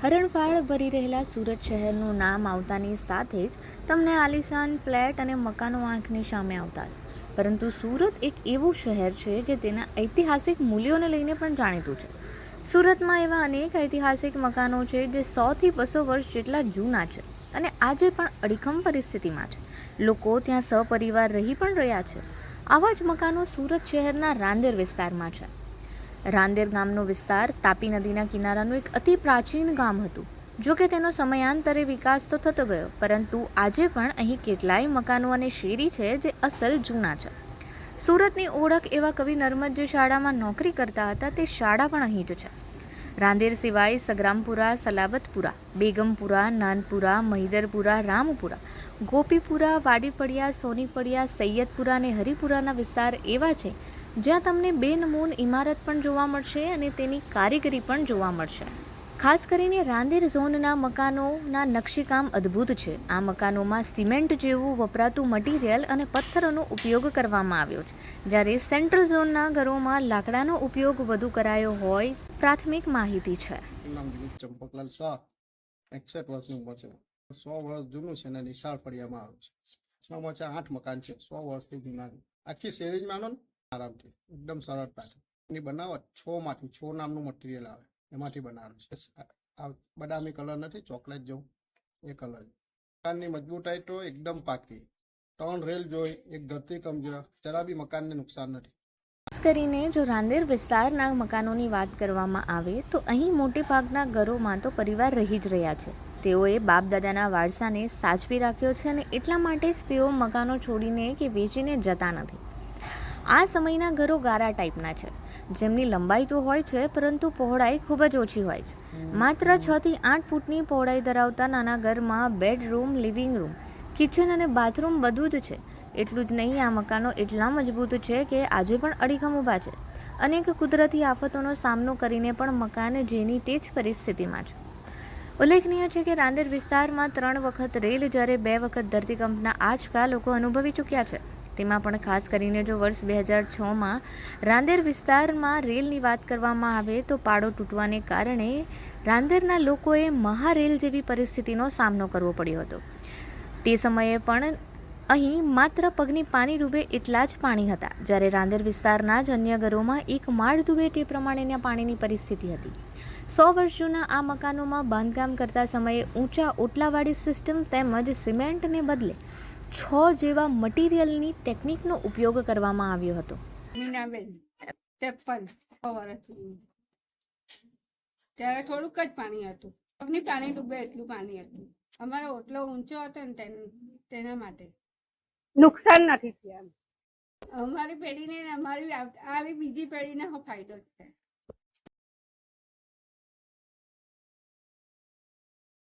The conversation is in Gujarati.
હરણફાળ ભરી રહેલા સુરત શહેરનું નામ આવતાની સાથે જ તમને આલિશાન ફ્લેટ અને મકાનો આંખની સામે આવતા હશે. પરંતુ સુરત એક એવું શહેર છે જે તેના ઐતિહાસિક મૂલ્યોને લઈને પણ જાણીતું છે. સુરતમાં એવા અનેક ઐતિહાસિક મકાનો છે જે 100 થી 200 વર્ષ જેટલા જૂના છે અને આજે પણ અડીખમ પરિસ્થિતિમાં છે. લોકો ત્યાં સપરિવાર રહી પણ રહ્યા છે. આવા જ મકાનો સુરત શહેરના રાંદેર વિસ્તારમાં છે. રાંદેર ગામનો વિસ્તાર તાપી નદીના કિનારાનું એક અતિ પ્રાચીન ગામ હતું. જો કે તેનો સમયાંતરે વિકાસ તો થતો ગયો, પરંતુ આજે પણ અહીં કેટલાય મકાનો અને શેરી છે જે અસલ જૂના છે. સુરતની ઓળખ એવા કવિ નર્મદ જે શાળામાં નોકરી કરતા હતા તે શાળા પણ અહીં જ છે. રાંદેર સિવાય સગ્રામપુરા, સલાબતપુરા, બેગમપુરા, નાનપુરા, મહિદરપુરા, રામપુરા, ગોપીપુરા, વાડીપડિયા, સોનીપડિયા, સૈયદપુરા અને હરિપુરાના વિસ્તાર એવા છે જ્યાં તમને બેનમૂન ઇમારત પણ જોવા મળશે અને તેની કારીગરી પણ જોવા મળશે. ખાસ કરીને રાંદેર ઝોનના મકાનોના નકશીકામ અદ્ભુત છે. આ મકાનોમાં સિમેન્ટ જેવું વપરાતું મટીરિયલ અને પથ્થરોનો ઉપયોગ કરવામાં આવ્યો છે, જ્યારે સેન્ટ્રલ ઝોનના ઘરોમાં લાકડાનો ઉપયોગ વધુ કરાયો હોય પ્રાથમિક માહિતી છે. નામ દિલીપ ચંપકલાલ શાહ, 61 વર્ષની ઉંમર છે. 100 વર્ષ જૂનું છે અને નિશાળ ફળિયામાં આવ્યું છે. 6 માં 8 મકાન છે, 100 વર્ષથી જૂના. આખી શેરી માનો ને આરામથી, એકદમ સરળતાથી. એની બનાવટ છો નામનું મટીરિયલ આવે, એમાંથી બનાવેલું છે. આ બદામી કલર નથી, ચોકલેટ જેવું એ કલર. મકાનની મજબૂતાઈ તો એકદમ પાકી. 3 રેલ જોઈ, એક ધરતીકંપ જોયા, જરા બી મકાનને નુકસાન નથી. ખાસ કરીને જો રાંદેર વિસ્તારના મકાનોની વાત કરવામાં આવે તો અહીં મોટેભાગના ઘરોમાં તો પરિવાર રહી જ રહ્યા છે. તેઓએ બાપ દાદાના વારસાને સાચવી રાખ્યો છે અને એટલા માટે જ તેઓ મકાનો છોડીને કે વેચીને જતા નથી. આ સમયના ઘરો ગારા ટાઈપના છે, જેમની લંબાઈ તો હોય છે પરંતુ પહોળાઈ ખૂબ જ ઓછી હોય છે. માત્ર 6 થી 8 ફૂટની પહોળાઈ ધરાવતા નાના ઘરમાં બેડરૂમ, લિવિંગ રૂમ, કિચન અને બાથરૂમ બધું જ છે. એટલું જ નહીં, આ મકાનો એટલા મજબૂત છે કે આજે પણ અડીખમ ઊભા છે. અનેક કુદરતી આફતોનો સામનો કરીને પણ મકાન જેની તે જ પરિસ્થિતિમાં છે. ઉલ્લેખનીય છે કે રાંદેર વિસ્તારમાં 3 વખત રેલ જ્યારે 2 વખત ધરતીકંપના આંચકા લોકો અનુભવી ચૂક્યા છે. તેમાં પણ ખાસ કરીને જો વર્ષ 2006માં રાંદેર વિસ્તારમાં રેલની વાત કરવામાં આવે તો પાડો તૂટવાને કારણે રાંદેરના લોકોએ મહારેલ જેવી પરિસ્થિતિનો સામનો કરવો પડ્યો હતો. તે સમયે પણ અહીં માત્ર પગની પાની ડૂબે એટલા જ પાણી હતા, જ્યારે રાંદેર વિસ્તારના જ અન્ય ઘરોમાં એક માળ ડૂબે તે પ્રમાણેના પાણીની પરિસ્થિતિ હતી. 100 વર્ષ જૂના આ મકાનોમાં બાંધકામ કરતા સમયે ઊંચા ઓટલાવાળી સિસ્ટમ તેમજ સિમેન્ટને બદલે 6 જેવા મટીરિયલની ટેકનિકનો ઉપયોગ કરવામાં આવ્યો હતો. મીનાબેન 53 વર્ષની. ત્યારે થોડુંક જ પાણી હતું, પગની પાણી ડૂબે એટલું પાણી હતું. અમારો ઓટલો ઊંચો હતો ને તેના માટે નુકસાન નથી થયા. અમારી પેઢીને અમારી આવી બીજી પેઢીને ફાયદો છે.